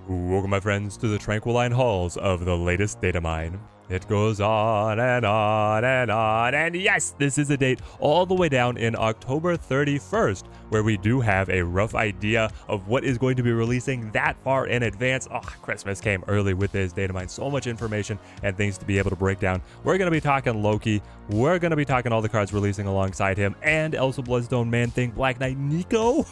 Welcome, my friends, to the tranquiline halls of the latest Datamine. It goes on and on and on, and yes, this is a date all the way down in October 31st, where we do have a rough idea of what is going to be releasing that far in advance. Oh, Christmas came early with this Datamine. So much information and things to be able to break down. We're going to be talking Loki. We're going to be talking all the cards releasing alongside him, and Elsa Bloodstone, Man-Thing, Black Knight, Nico.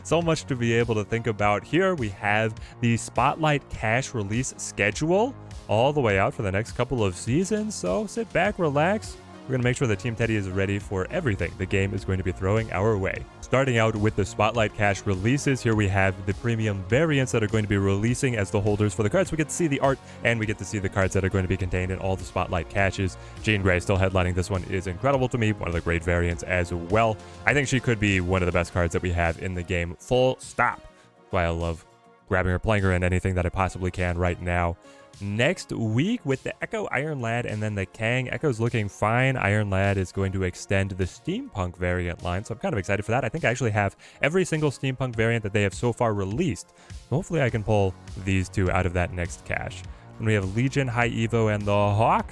So much to be able to think about. Here we have the Spotlight Cash release schedule all the way out for the next couple of seasons. So sit back, relax. We're going to make sure that Team Teddy is ready for everything the game is going to be throwing our way. Starting out with the Spotlight Cash releases, here we have the premium variants that are going to be releasing as the holders for the cards. We get to see the art, and we get to see the cards that are going to be contained in all the Spotlight Caches. Jean Grey still headlining this one is incredible to me. One of the great variants as well. I think she could be one of the best cards that we have in the game. Full stop. That's why I love grabbing her, playing her in anything that I possibly can right now. Next week with the Echo Iron Lad and then the Kang. Echo's looking fine. Iron Lad is going to extend the Steampunk variant line, so I'm kind of excited for that. I think I actually have every single Steampunk variant that they have so far released. Hopefully I can pull these two out of that next cache. Then we have Legion, High Evo, and the Hawk.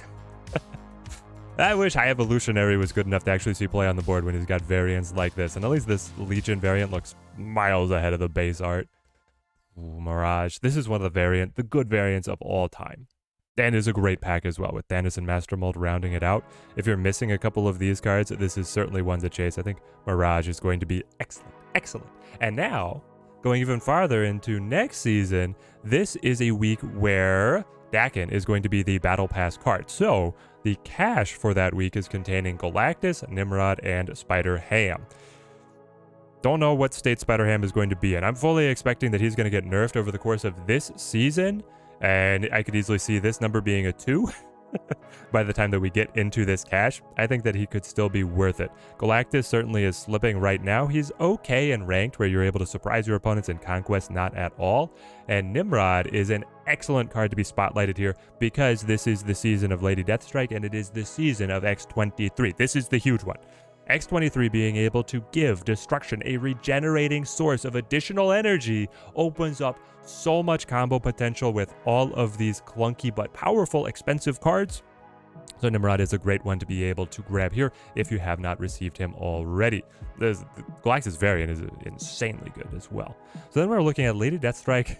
I wish High Evolutionary was good enough to actually see play on the board when he's got variants like this. And at least this Legion variant looks miles ahead of the base art. Ooh, Mirage. This is one of the good variants of all time. And is a great pack as well, with Thanos and Master Mold rounding it out. If you're missing a couple of these cards, this is certainly one to chase. I think Mirage is going to be excellent, excellent. And now, going even farther into next season, this is a week where Daken is going to be the Battle Pass card. So, the cache for that week is containing Galactus, Nimrod, and Spider-Ham. Don't know what state Spider-Ham is going to be in. I'm fully expecting that he's going to get nerfed over the course of this season, and I could easily see this number being a 2 by the time that we get into this cache. I think that he could still be worth it. Galactus certainly is slipping right now. He's okay in ranked, where you're able to surprise your opponents. In Conquest, not at all. And Nimrod is an excellent card to be spotlighted here, because this is the season of Lady Deathstrike, and it is the season of X-23. This is the huge one. X-23 being able to give Destruction a regenerating source of additional energy opens up so much combo potential with all of these clunky but powerful expensive cards. So Nimrod is a great one to be able to grab here if you have not received him already. The Galactus variant is insanely good as well. So then we're looking at Lady Deathstrike,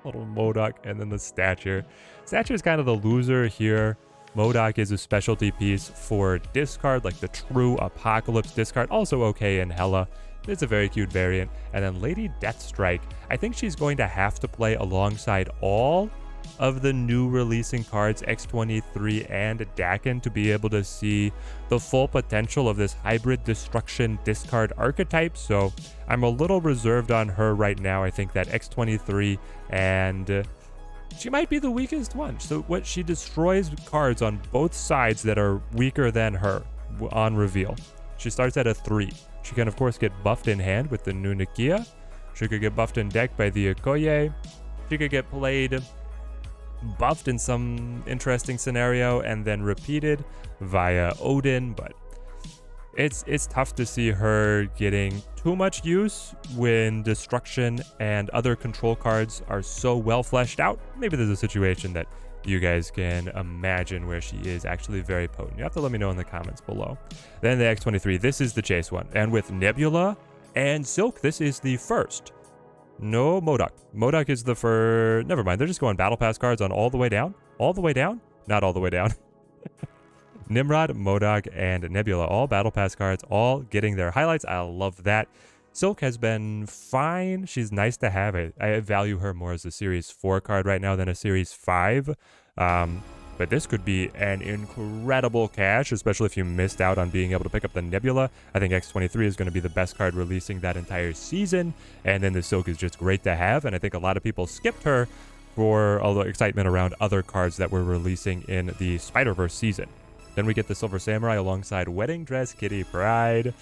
little MODOK, and then the Stature. Stature is kind of the loser here. MODOK is a specialty piece for discard, like the true Apocalypse discard. Also okay in Hela. It's a very cute variant. And then Lady Deathstrike, I think she's going to have to play alongside all of the new releasing cards, X-23 and Daken, to be able to see the full potential of this hybrid destruction discard archetype. So I'm a little reserved on her right now. I think that X-23 and she might be the weakest one. So what she destroys cards on both sides that are weaker than her on reveal. She starts at a 3. She can of course get buffed in hand with the new Nakia. She could get buffed in deck by the Okoye. She could get played buffed in some interesting scenario and then repeated via Odin, but it's tough to see her getting too much use when Destruction and other control cards are so well fleshed out. Maybe there's a situation that you guys can imagine where she is actually very potent. You have to let me know in the comments below. Then the X-23, this is the chase one. And with Nebula and Silk, this is the first. No, MODOK. MODOK is the first. Never mind, they're just going Battle Pass cards on all the way down. All the way down? Not all the way down. Nimrod, MODOK, and Nebula, all Battle Pass cards, all getting their highlights. I love that. Silk has been fine. She's nice to have. I value her more as a Series 4 card right now than a Series 5. But this could be an incredible cache, especially if you missed out on being able to pick up the Nebula. I think X-23 is going to be the best card releasing that entire season. And then the Silk is just great to have. And I think a lot of people skipped her for all the excitement around other cards that were releasing in the Spider-Verse season. Then we get the Silver Samurai alongside Wedding Dress Kitty Pryde.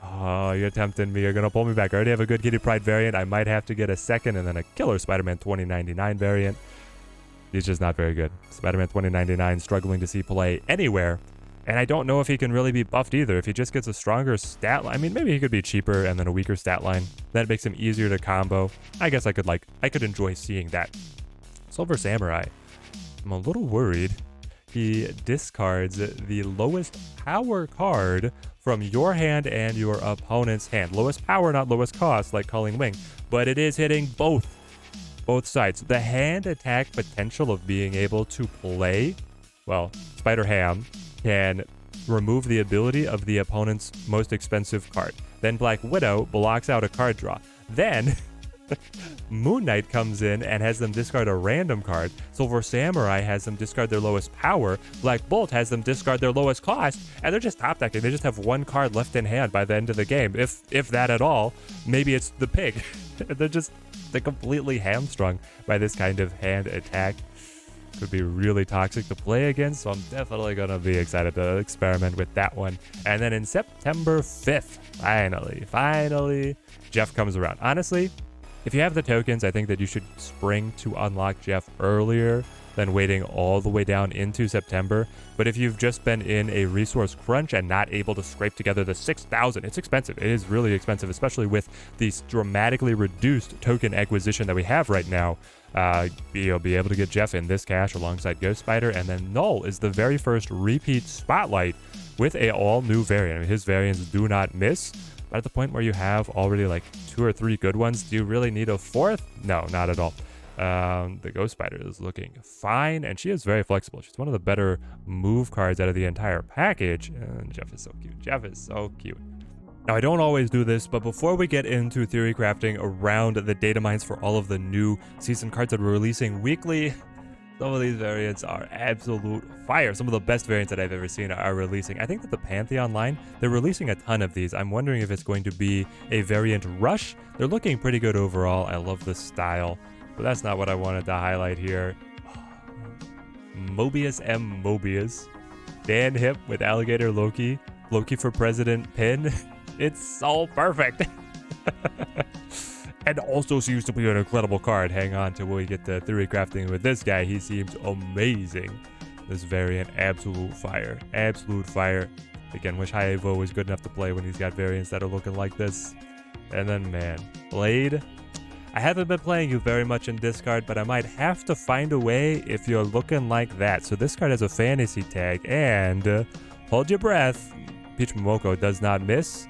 Oh, you're tempting me. You're going to pull me back. I already have a good Kitty Pryde variant. I might have to get a second and then a killer Spider-Man 2099 variant. He's just not very good. Spider-Man 2099 struggling to see play anywhere. And I don't know if he can really be buffed either. If he just gets a stronger stat line, I mean, maybe he could be cheaper and then a weaker stat line. That makes him easier to combo. I guess I could enjoy seeing that. Silver Samurai. I'm a little worried. He discards the lowest power card from your hand and your opponent's hand. Lowest power, not lowest cost, like Culling Wing. But it is hitting both sides. The hand attack potential of being able to play, well, Spider Ham can remove the ability of the opponent's most expensive card. Then Black Widow blocks out a card draw. Then Moon Knight comes in and has them discard a random card. Silver Samurai has them discard their lowest power. Black Bolt has them discard their lowest cost, and they're just top decking. They just have one card left in hand by the end of the game, if that at all. Maybe it's the pig. They're completely hamstrung by this kind of hand attack. Could be really toxic to play against, so I'm definitely gonna be excited to experiment with that one. And then in September 5th, finally, Jeff comes around. Honestly, if you have the tokens, I think that you should spring to unlock Jeff earlier than waiting all the way down into September. But if you've just been in a resource crunch and not able to scrape together the 6,000, it's expensive. It is really expensive, especially with the dramatically reduced token acquisition that we have right now. You'll be able to get Jeff in this cache alongside Ghost Spider, and then Null is the very first repeat spotlight with a all-new variant. I mean, his variants do not miss. But at the point where you have already like 2 or 3 good ones, do you really need a 4th? No, not at all. The Ghost Spider is looking fine, and she is very flexible. She's one of the better move cards out of the entire package. And Jeff is so cute. Jeff is so cute. Now, I don't always do this, but before we get into theory crafting around the data mines for all of the new season cards that we're releasing weekly, some of these variants are absolute fire. Some of the best variants that I've ever seen are releasing. I think that the Pantheon line, they're releasing a ton of these. I'm wondering if it's going to be a variant rush. They're looking pretty good overall. I love the style, but that's not what I wanted to highlight here. Mobius M. Mobius. Dan Hip with Alligator Loki. Loki for President Pin. It's so perfect. And also seems to be an incredible card. Hang on till we get to theory crafting with this guy. He seems amazing. This variant, absolute fire. Absolute fire. Again, wish High Evo was good enough to play when he's got variants that are looking like this. And then, man, Blade. I haven't been playing you very much in discard, but I might have to find a way if you're looking like that. So this card has a fantasy tag, and hold your breath. Peach Momoko does not miss.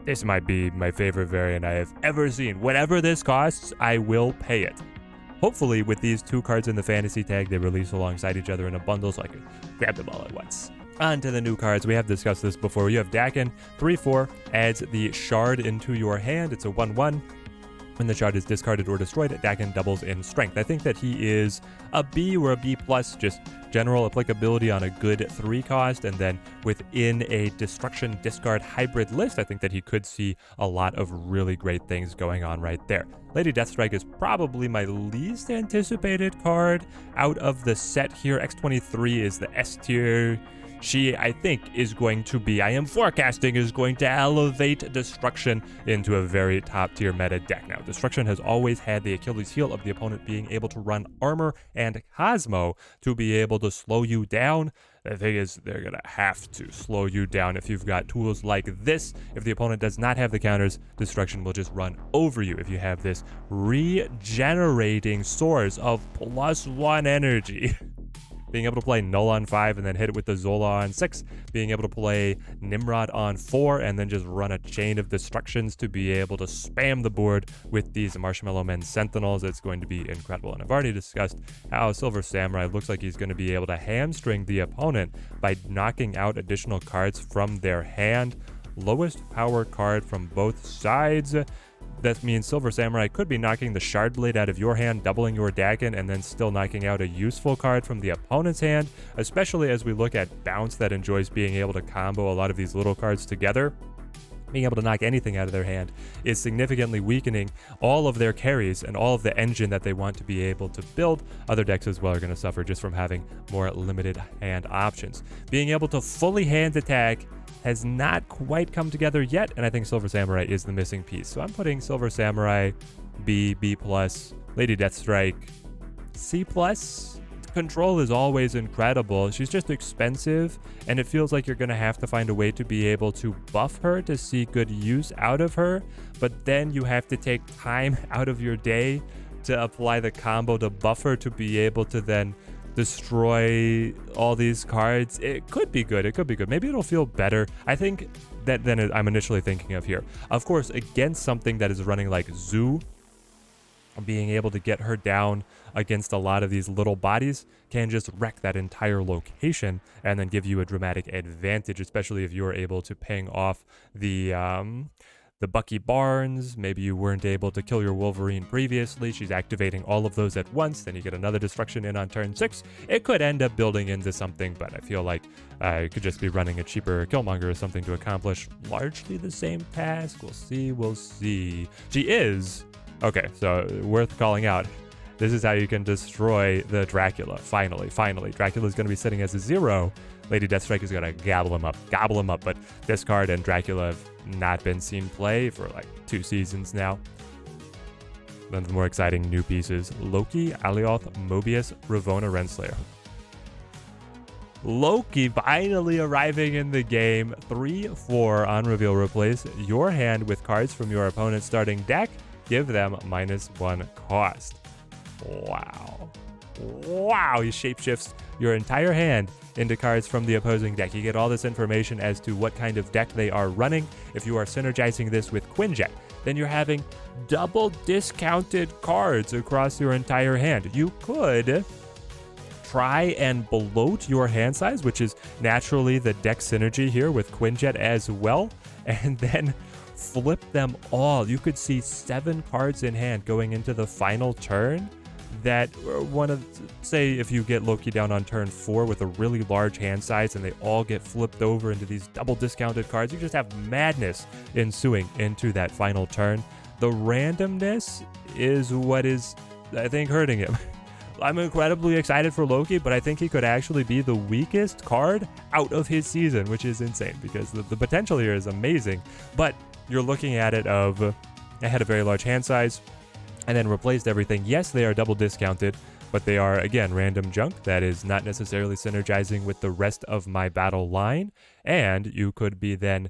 This might be my favorite variant I have ever seen. Whatever this costs, I will pay it. Hopefully, with these 2 cards in the fantasy tag, they release alongside each other in a bundle so I can grab them all at once. On to the new cards. We have discussed this before. You have Daken, 3/4, adds the shard into your hand. It's a 1/1. When the shard is discarded or destroyed, Daken doubles in strength. I think that he is a B or a B+, just general applicability on a good 3 cost, and then within a destruction discard hybrid list, I think that he could see a lot of really great things going on right there. Lady Deathstrike is probably my least anticipated card out of the set here. X-23 is the S tier. She, I think, is going to be, I am forecasting, is going to elevate Destruction into a very top tier meta deck. Now, Destruction has always had the Achilles heel of the opponent being able to run Armor and Cosmo to be able to slow you down. The thing is, they're going to have to slow you down if you've got tools like this. If the opponent does not have the counters, Destruction will just run over you. If you have this regenerating source of +1 energy. Being able to play Null on 5 and then hit it with the Zola on 6. Being able to play Nimrod on 4 and then just run a chain of destructions to be able to spam the board with these Marshmallow Men Sentinels. It's going to be incredible. And I've already discussed how Silver Samurai looks like he's going to be able to hamstring the opponent by knocking out additional cards from their hand. Lowest power card from both sides. That means Silver Samurai could be knocking the Shard Blade out of your hand, doubling your Daken, and then still knocking out a useful card from the opponent's hand, especially as we look at Bounce that enjoys being able to combo a lot of these little cards together. Being able to knock anything out of their hand is significantly weakening all of their carries and all of the engine that they want to be able to build. Other decks as well are going to suffer just from having more limited hand options. Being able to fully hand attack has not quite come together yet, and I think Silver Samurai is the missing piece. So I'm putting Silver Samurai B+, Lady Deathstrike C+. control is always incredible. She's just expensive, and it feels like you're going to have to find a way to be able to buff her to see good use out of her, but then you have to take time out of your day to apply the combo to buff her to be able to then destroy all these cards. It could be good. It could be good. Maybe it'll feel better. I think that then I'm initially thinking of here. Of course, against something that is running like Zoo, being able to get her down against a lot of these little bodies can just wreck that entire location and then give you a dramatic advantage, especially if you're able to ping off the Bucky Barnes. Maybe you weren't able to kill your Wolverine previously. She's activating all of those at once. Then you get another destruction in on turn 6. It could end up building into something, but I feel like it could just be running a cheaper Killmonger or something to accomplish largely the same task. We'll see. We'll see. She is... Okay, so worth calling out. This is how you can destroy the Dracula. Finally. Dracula's going to be sitting as a 0. Lady Deathstrike is going to gobble him up. But this card and Dracula have not been seen play for like 2 seasons now. Then the more exciting new pieces. Loki, Alioth, Mobius, Ravonna, Renslayer. Loki finally arriving in the game. 3/4 on reveal. Replace your hand with cards from your opponent's starting deck. Give them -1 cost. Wow. He shapeshifts your entire hand into cards from the opposing deck. You get all this information as to what kind of deck they are running. If you are synergizing this with Quinjet, then you're having double discounted cards across your entire hand. You could try and bloat your hand size, which is naturally the deck synergy here with Quinjet as well, and then flip them all. You could see 7 cards in hand going into the final turn that one of, say if you get Loki down on turn 4 with a really large hand size and they all get flipped over into these double discounted cards, you just have madness ensuing into that final turn. The randomness is what is, I think, hurting him. I'm incredibly excited for Loki, but I think he could actually be the weakest card out of his season, which is insane because the potential here is amazing. But you're looking at it of, I had a very large hand size and then replaced everything. Yes, they are double discounted, but they are, again, random junk that is not necessarily synergizing with the rest of my battle line. And you could be then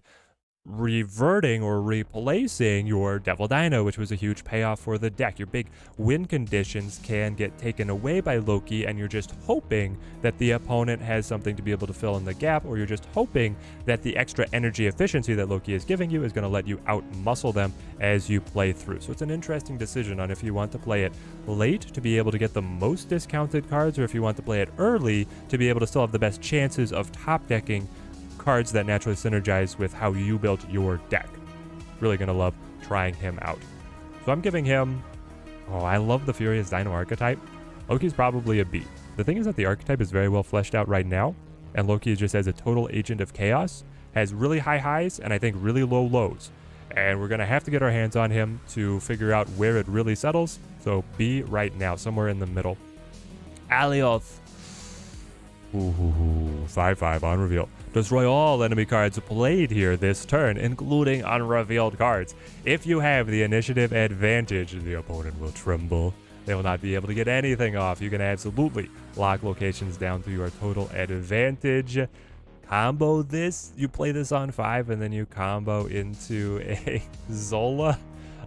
reverting or replacing your Devil Dino, which was a huge payoff for the deck. Your big win conditions can get taken away by Loki, and you're just hoping that the opponent has something to be able to fill in the gap, or you're just hoping that the extra energy efficiency that Loki is giving you is going to let you out-muscle them as you play through. So it's an interesting decision on if you want to play it late to be able to get the most discounted cards, or if you want to play it early to be able to still have the best chances of top-decking cards that naturally synergize with how you built your deck. Really gonna love trying him out. So I'm giving him, I love the Furious Dino archetype. Loki's probably a B. The thing is that the archetype is very well fleshed out right now, and Loki just as a total agent of chaos has really high highs and I think really low lows. And we're gonna have to get our hands on him to figure out where it really settles. So B right now, somewhere in the middle. Alioth. 5/5 on reveal. Destroy all enemy cards played here this turn, including unrevealed cards. If you have the initiative advantage, the opponent will tremble. They will not be able to get anything off. You can absolutely lock locations down to your total advantage. Combo this. You play this on 5, and then you combo into a Zola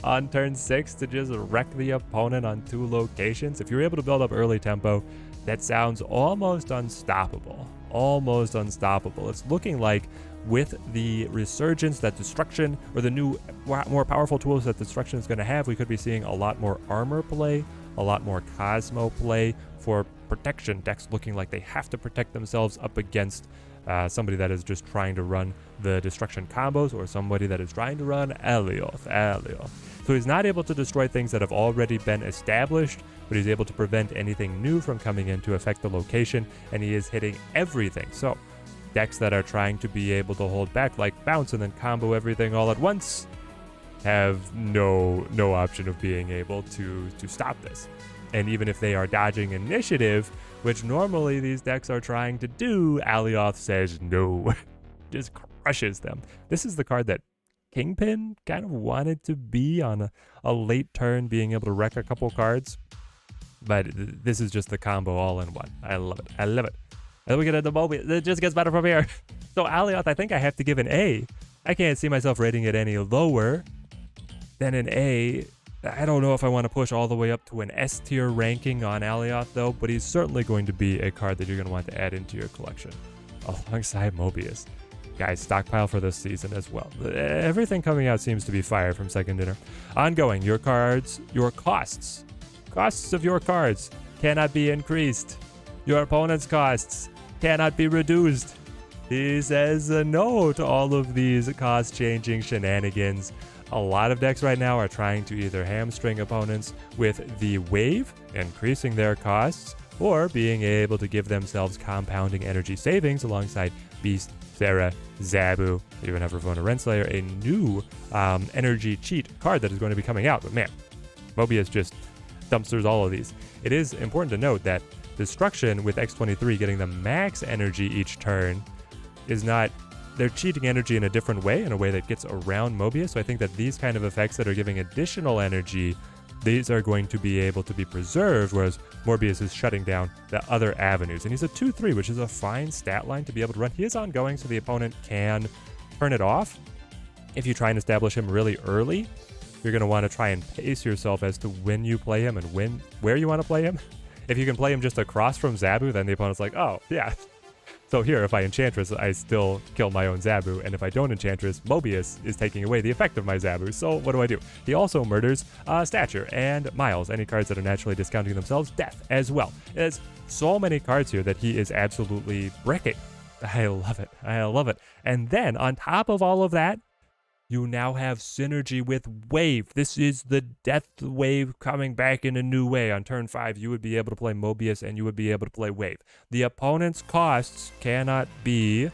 on turn 6 to just wreck the opponent on 2 locations. If you're able to build up early tempo, that sounds almost unstoppable. Almost unstoppable. It's looking like with the resurgence that Destruction, or the new, more powerful tools that Destruction is going to have, we could be seeing a lot more armor play, a lot more Cosmo play for protection decks looking like they have to protect themselves up against somebody that is just trying to run the Destruction combos, or somebody that is trying to run Alioth. So he's not able to destroy things that have already been established, but he's able to prevent anything new from coming in to affect the location, and he is hitting everything. So decks that are trying to be able to hold back, like bounce and then combo everything all at once, have no option of being able to stop this. And even if they are dodging initiative, which normally these decks are trying to do, Alioth says no. Just crushes them. This is the card that Kingpin kind of wanted to be on a late turn, being able to wreck a couple cards. But this is just the combo all in one. I love it. I love it. And then we get into Mobius. It just gets better from here. So Alioth, I think I have to give an A. I can't see myself rating it any lower than an A. I don't know if I want to push all the way up to an S tier ranking on Alioth though, but he's certainly going to be a card that you're going to want to add into your collection alongside Mobius. Guys, stockpile for this season as well. Everything coming out seems to be fire from Second Dinner. Ongoing, your cards, your costs of your cards cannot be increased. Your opponent's costs cannot be reduced. He says no to all of these cost-changing shenanigans. A lot of decks right now are trying to either hamstring opponents with the wave, increasing their costs, or being able to give themselves compounding energy savings alongside Beast, Sarah, Zabu, even have Ravonna Renslayer, a new energy cheat card that is going to be coming out. But man, Mobius just dumpsters all of these. It is important to note that Destruction with X23 getting the max energy each turn is not, they're cheating energy in a different way, in a way that gets around Mobius. So I think that these kind of effects that are giving additional energy, these are going to be able to be preserved, whereas Morbius is shutting down the other avenues. And he's a 2-3, which is a fine stat line to be able to run. He is ongoing, so the opponent can turn it off. If you try and establish him really early, you're going to want to try and pace yourself as to when you play him and where you want to play him. If you can play him just across from Zabu, then the opponent's like, oh, yeah. So here, if I Enchantress, I still kill my own Zabu, and if I don't Enchantress, Mobius is taking away the effect of my Zabu, so what do? He also murders Stature and Miles, any cards that are naturally discounting themselves, Death as well. There's so many cards here that he is absolutely bricking. I love it. I love it. And then, on top of all of that, you now have synergy with Wave. This is the Death Wave coming back in a new way. On turn 5, you would be able to play Mobius and you would be able to play Wave. The opponent's costs cannot be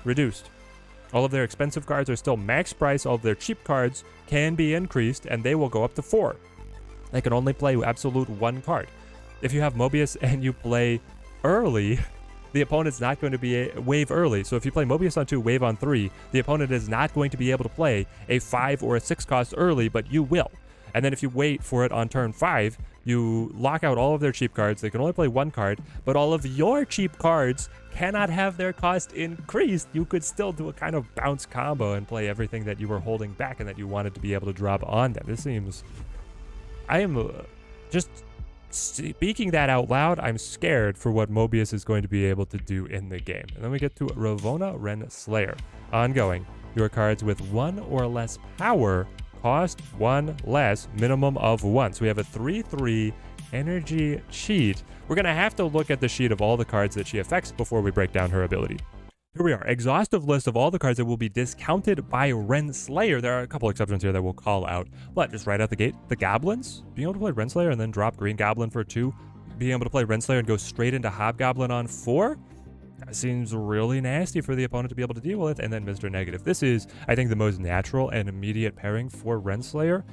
reduced. All of their expensive cards are still max price. All of their cheap cards can be increased and they will go up to 4. They can only play absolute 1 card. If you have Mobius and you play early, the opponent's not going to be a wave early. So if you play Mobius on 2, wave on 3, the opponent is not going to be able to play a 5 or a 6 cost early, but you will. And then if you wait for it on turn 5, you lock out all of their cheap cards. They can only play 1 card, but all of your cheap cards cannot have their cost increased. You could still do a kind of bounce combo and play everything that you were holding back and that you wanted to be able to drop on them. This seems... I am just... Speaking that out loud, I'm scared for what Mobius is going to be able to do in the game. And then we get to Ravonna Renslayer. Ongoing, your cards with 1 or less power cost 1 less, minimum of 1. So we have a 3-3 energy cheat. We're going to have to look at the sheet of all the cards that she affects before we break down her ability. Here we are, exhaustive list of all the cards that will be discounted by Renslayer. There are a couple exceptions here that we'll call out, but just right out the gate, the Goblins, being able to play Renslayer and then drop Green Goblin for 2, being able to play Renslayer and go straight into Hobgoblin on 4, that seems really nasty for the opponent to be able to deal with. And then Mr. Negative. This is, I think, the most natural and immediate pairing for Renslayer.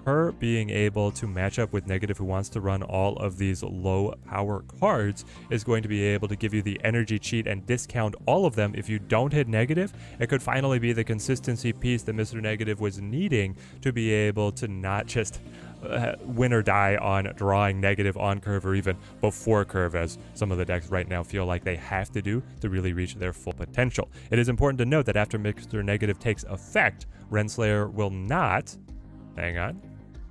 Her being able to match up with Negative, who wants to run all of these low power cards, is going to be able to give you the energy cheat and discount all of them. If you don't hit Negative, it could finally be the consistency piece that Mr. Negative was needing to be able to not just win or die on drawing Negative on curve or even before curve, as some of the decks right now feel like they have to do to really reach their full potential. It is important to note that after Mr. Negative takes effect, Renslayer will not... Hang on.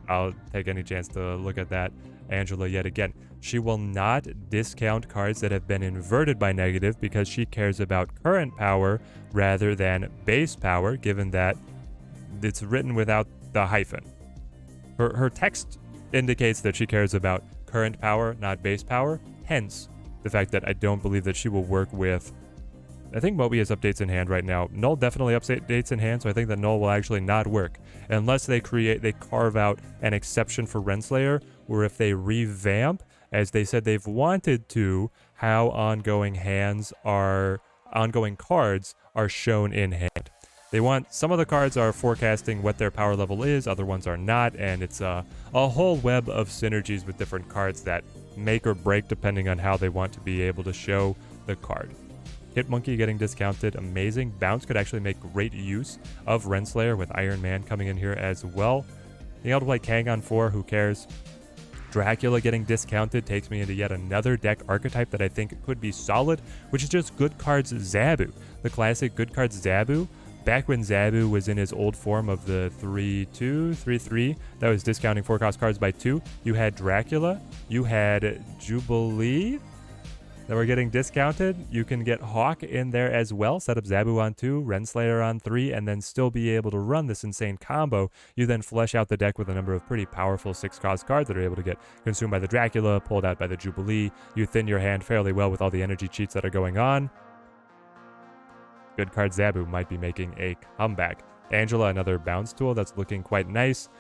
I'll take any chance to look at that. Angela yet again. She will not discount cards that have been inverted by Negative because she cares about current power rather than base power, given that it's written without the hyphen. Her text indicates that she cares about current power, not base power, hence the fact that I don't believe that she will work with... I think Mobius updates in hand right now. Null definitely updates in hand, so I think that Null will actually not work unless they carve out an exception for Renslayer, or if they revamp, as they said they've wanted to, how ongoing cards are shown in hand. Some of the cards are forecasting what their power level is, other ones are not, and it's a whole web of synergies with different cards that make or break depending on how they want to be able to show the card. Hitmonkey getting discounted, amazing. Bounce could actually make great use of Renslayer with Iron Man coming in here as well. Being able to play Kang on 4, who cares? Dracula getting discounted takes me into yet another deck archetype that I think could be solid, which is just Good Cards Zabu. The classic Good Cards Zabu. Back when Zabu was in his old form of the 3-2, 3-3, that was discounting 4-cost cards by 2, you had Dracula, you had Jubilee that were getting discounted. You can get Hawk in there as well, set up Zabu on 2, Renslayer on 3, and then still be able to run this insane combo. You then flesh out the deck with a number of pretty powerful 6-cost cards that are able to get consumed by the Dracula, pulled out by the Jubilee. You thin your hand fairly well with all the energy cheats that are going on. Good Card Zabu might be making a comeback. Angela, another bounce tool that's looking quite nice.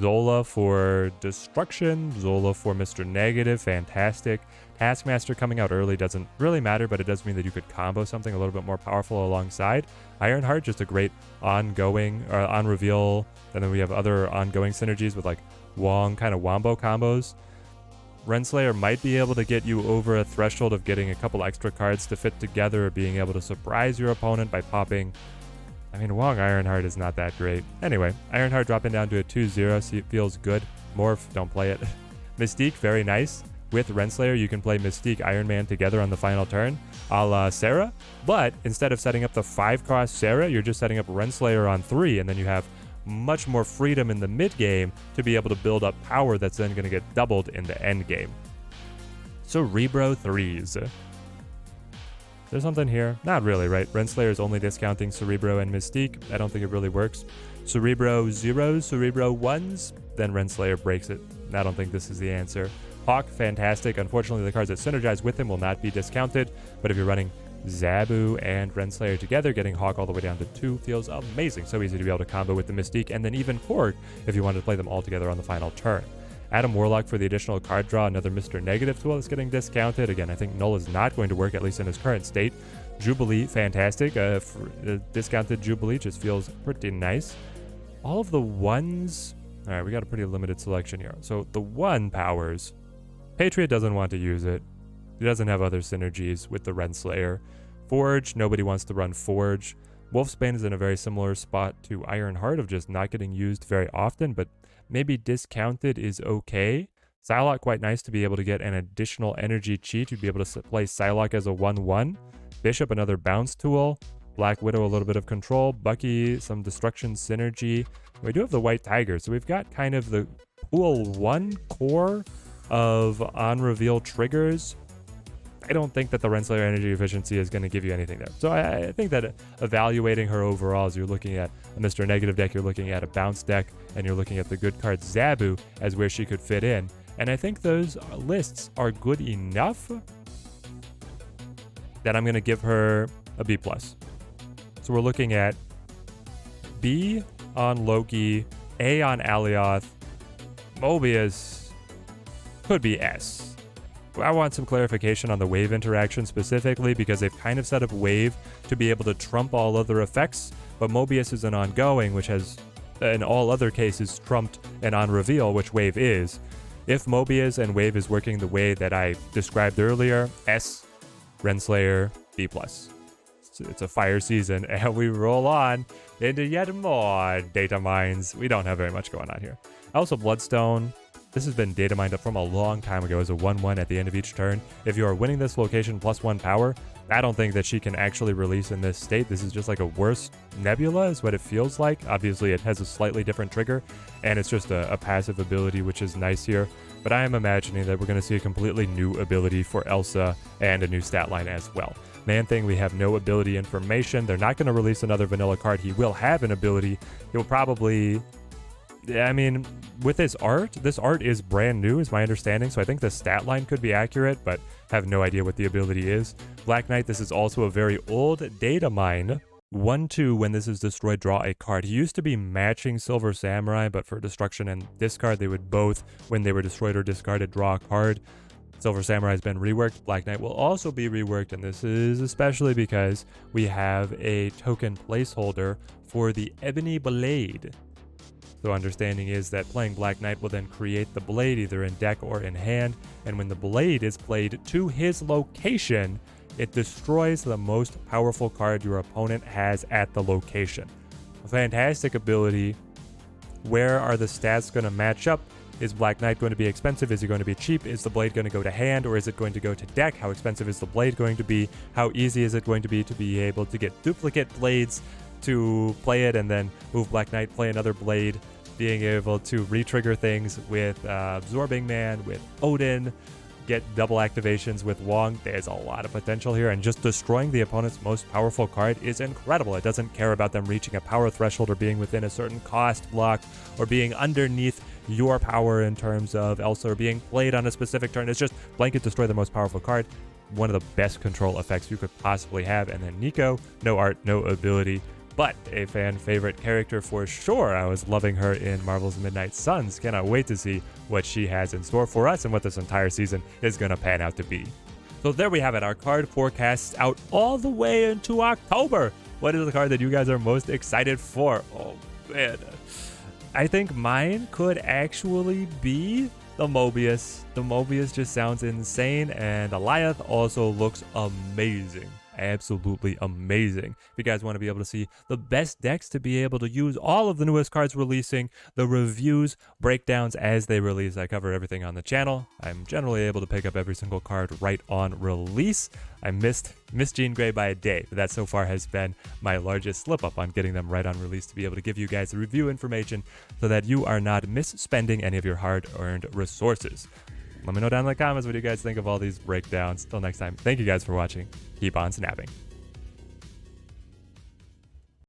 Zola for Destruction, Zola for Mr. Negative, fantastic. Taskmaster coming out early doesn't really matter, but it does mean that you could combo something a little bit more powerful alongside. Ironheart, just a great ongoing, or on reveal, and then we have other ongoing synergies with like Wong kind of wombo combos. Renslayer might be able to get you over a threshold of getting a couple extra cards to fit together, or being able to surprise your opponent by popping. I mean, Wong Ironheart is not that great. Anyway, Ironheart dropping down to a 2-0, so it feels good. Morph, don't play it. Mystique, very nice. With Renslayer, you can play Mystique Iron Man together on the final turn, a la Sarah. But instead of setting up the 5-cost Sarah, you're just setting up Renslayer on 3, and then you have much more freedom in the mid game to be able to build up power that's then going to get doubled in the end game. Cerebro 3s. Is there something here? Not really, right? Renslayer is only discounting Cerebro and Mystique. I don't think it really works. Cerebro 0s, Cerebro 1s, then Renslayer breaks it. I don't think this is the answer. Hawk, fantastic. Unfortunately, the cards that synergize with him will not be discounted, but if you're running Zabu and Renslayer together, getting Hawk all the way down to 2 feels amazing. So easy to be able to combo with the Mystique, and then even Korg if you wanted to play them all together on the final turn. Adam Warlock for the additional card draw, another Mr. Negative tool that's getting discounted. Again, I think Null is not going to work, at least in his current state. Jubilee, fantastic. Discounted Jubilee just feels pretty nice. All of the ones... All right, we got a pretty limited selection here. So the 1 powers... Patriot doesn't want to use it. He doesn't have other synergies with the Renslayer. Forge, nobody wants to run Forge. Wolfsbane is in a very similar spot to Ironheart of just not getting used very often, but maybe discounted is okay. Psylocke, quite nice to be able to get an additional energy cheat. You'd be able to play Psylocke as a 1-1. Bishop, another bounce tool. Black Widow, a little bit of control. Bucky, some destruction synergy. We do have the White Tiger, so we've got kind of the pool 1 core of on-reveal triggers. I don't think that the Renslayer energy efficiency is going to give you anything there. So I think that evaluating her overall, as you're looking at a Mr. Negative deck, you're looking at a bounce deck, and you're looking at the good card Zabu as where she could fit in. And I think those lists are good enough that I'm going to give her a B+. So we're looking at B on Loki, A on Alioth, Mobius could be S. I want some clarification on the wave interaction specifically, because they've kind of set up wave to be able to trump all other effects, but Mobius is an ongoing, which has, in all other cases, trumped an on reveal, which wave is. If Mobius and wave is working the way that I described earlier, S, Renslayer, B+. It's a fire season, and we roll on into yet more data mines. We don't have very much going on here. Elsa Bloodstone. This has been data mined up from a long time ago as a 1-1 at the end of each turn. If you are winning this location +1 power, I don't think that she can actually release in this state. This is just like a worse Nebula is what it feels like. Obviously, it has a slightly different trigger, and it's just a passive ability, which is nice here. But I am imagining that we're going to see a completely new ability for Elsa and a new stat line as well. Man-Thing, we have no ability information. They're not going to release another vanilla card. He will have an ability. He'll probably... I mean, with this art is brand new, is my understanding, so I think the stat line could be accurate, but have no idea what the ability is. Black Knight, this is also a very old data mine. 1-2, when this is destroyed, draw a card. He used to be matching Silver Samurai, but for destruction and discard, they would both, when they were destroyed or discarded, draw a card. Silver Samurai has been reworked. Black Knight will also be reworked, and this is especially because we have a token placeholder for the Ebony Blade. So understanding is that playing Black Knight will then create the blade either in deck or in hand, and when the blade is played to his location, it destroys the most powerful card your opponent has at the location. A fantastic ability. Where are the stats going to match up? Is Black Knight going to be expensive? Is he going to be cheap? Is the blade going to go to hand, or is it going to go to deck? How expensive is the blade going to be? How easy is it going to be able to get duplicate blades to play it and then move Black Knight, play another blade, being able to re-trigger things with Absorbing Man, with Odin, get double activations with Wong. There's a lot of potential here, and just destroying the opponent's most powerful card is incredible. It doesn't care about them reaching a power threshold or being within a certain cost block or being underneath your power in terms of Elsa or being played on a specific turn. It's just blanket destroy the most powerful card. One of the best control effects you could possibly have. And then Nico, no art, no ability, but a fan favorite character for sure. I was loving her in Marvel's Midnight Suns. Cannot wait to see what she has in store for us and what this entire season is going to pan out to be. So there we have it, our card forecasts out all the way into October. What is the card that you guys are most excited for? Oh man, I think mine could actually be the Mobius. The Mobius just sounds insane, and Alioth also looks amazing. Absolutely amazing. If you guys want to be able to see the best decks to be able to use all of the newest cards releasing, the reviews, breakdowns as they release, I cover everything on the channel. I'm generally able to pick up every single card right on release. I missed Jean Grey by a day, but that so far has been my largest slip up on getting them right on release to be able to give you guys the review information so that you are not misspending any of your hard-earned resources. Let me know down in the comments what you guys think of all these breakdowns. Till next time, thank you guys for watching. Keep on snapping.